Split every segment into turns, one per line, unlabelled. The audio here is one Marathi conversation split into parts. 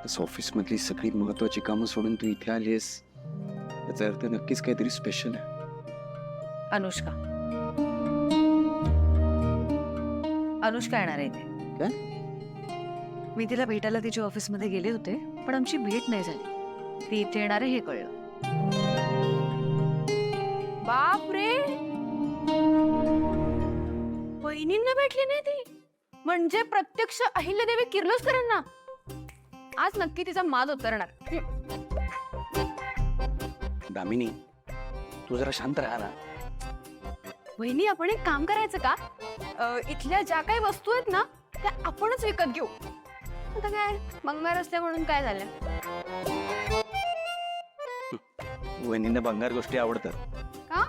तसं ऑफिसमधली सगळी महत्वाची कामं सोडून तू इथे आलीस याचा अर्थ नक्कीच काहीतरी स्पेशल आहे.
अनुष्का अनुष्का येणार आहे इथे.
काय?
मी तिला भेटायला तिच्या ऑफिसमध्ये गेले होते, पण आमची भेट नाही झाली. ती इथे येणार आहे हे कळलं. बापरे, बहिणींना भेटली नाही ती, म्हणजे प्रत्यक्ष अहिल्यादेवी किर्लोस्करांना. आज नक्की तिचा माज उतरणार.
दामिनी, तू जरा शांत राहा ना.
वहिनी, आपण एक काम करायचं का? इथल्या ज्या काही वस्तू आहेत ना त्या आपणच विकत घेऊ. आता काय बंगार असल्या म्हणून काय झालं?
वहिनींना बंगार गोष्टी आवडतात
का?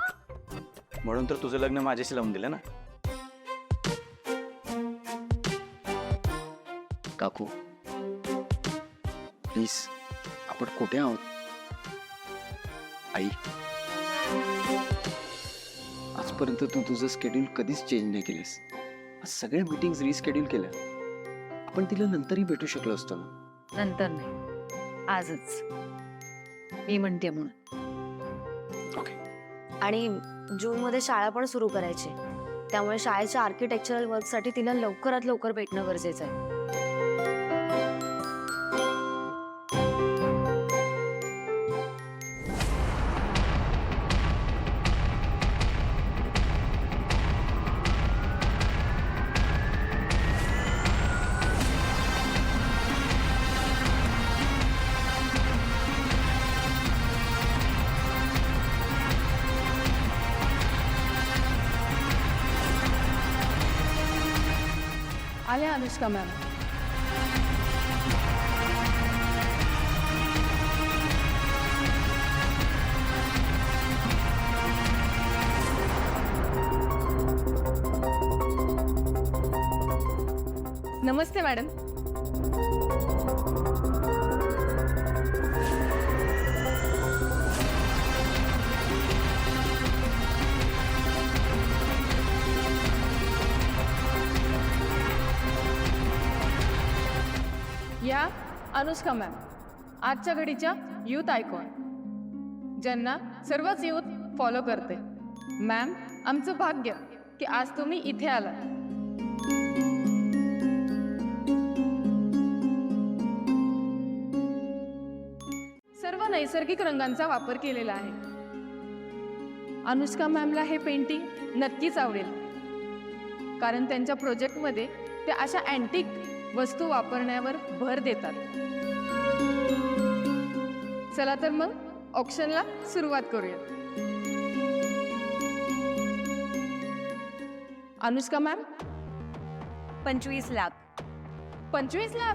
म्हणून तर तुझं लग्न माझ्याशी लावून दिलं ना. काकू प्लीज, आपण कुठे आहोत? आई, आजपर्यंत तू तुझं शेड्यूल कधीच चेंज नाही केलंस. आज सगळ्या मीटिंग्स रिस्केड्यूल केल्या. आपण तिला नंतरही भेटू शकलो असतो ना.
नंतर नाही, आजच. मी म्हणते म्हणून.
ओके.
आणि जूनमध्ये शाळा पण सुरू करायची, त्यामुळे शाळेच्या आर्किटेक्चरल वर्कसाठी तिला लवकरात लवकर भेटणं गरजेचं आहे.
आल्या अनुष्का मॅम. नमस्ते मॅडम. या अनुष्का मॅम, आजच्या घडीच्या यूथ आयकॉन, ज्यांना सर्वच यूथ फॉलो करते. मॅम, आमचं भाग्य की आज तुम्ही इथे आलात. सर्व नैसर्गिक रंगांचा वापर केलेला आहे. अनुष्का मॅमला हे पेंटिंग नक्कीच आवडेल, कारण त्यांच्या प्रोजेक्टमध्ये ते अशा अँटिक वस्तू वापरण्यावर भर देतात. चला तर मग ऑक्शनला सुरुवात करूया. अनुष्का मॅम,
25 लाख.
25 लाख.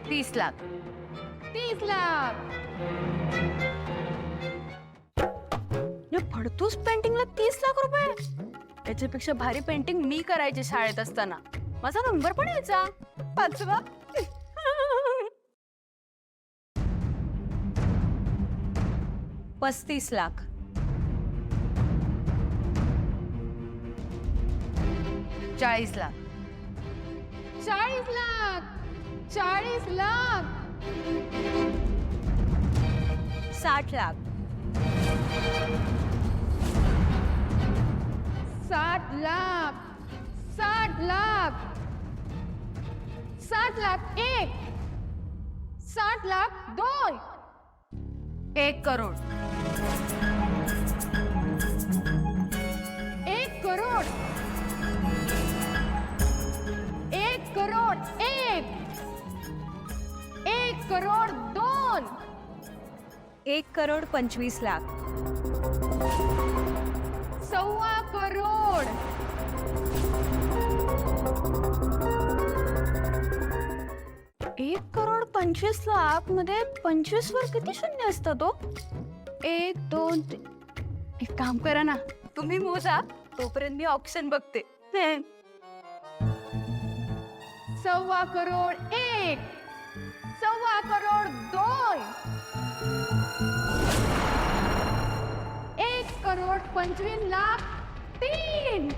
तीस लाख.
30 लाख.
या फडतूस पेंटिंगला 30 लाख रुपये. याच्यापेक्षा भारी पेंटिंग मी करायची शाळेत असताना. माझा नंबर पण यायचा 5वा. 35 लाख. 40 लाख.
40 लाख. 40 लाख.
60 लाख.
60 लाख. 60 लाख. 60 लाख 1. 60 लाख 2.
1 करोड.
1 करोड. 1 करोड 1. 1 करोड 2.
1 करोड 25 लाख.
1.25 करोड.
1 करोड 25 लाख मध्ये 25 वर किती शून्य असतात? 1 2 3. एक काम करा ना, तुम्ही मोजा, तोपर्यंत मी ऑप्शन बघते.
1.25 करोड 1. 1.25 करोड 2. 1
1,25,03,000,000.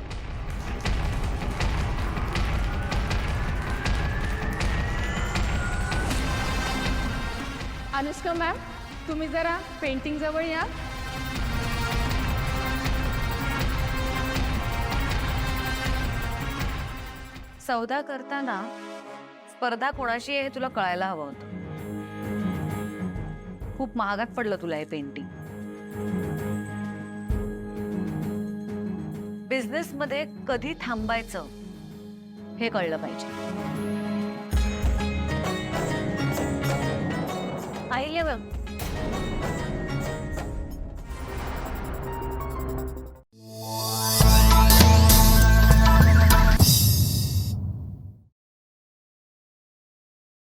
अनुष्का मॅम, तुम्ही जरा पेंटिंग जवळ या.
सौदा करताना स्पर्धा कोणाशी आहे हे तुला कळायला हवं होतं. खूप महागात पडलं तुला हे पेंटिंग. बिझनेस मध्ये कधी थांबायचं हे कळलं पाहिजे. आईल्या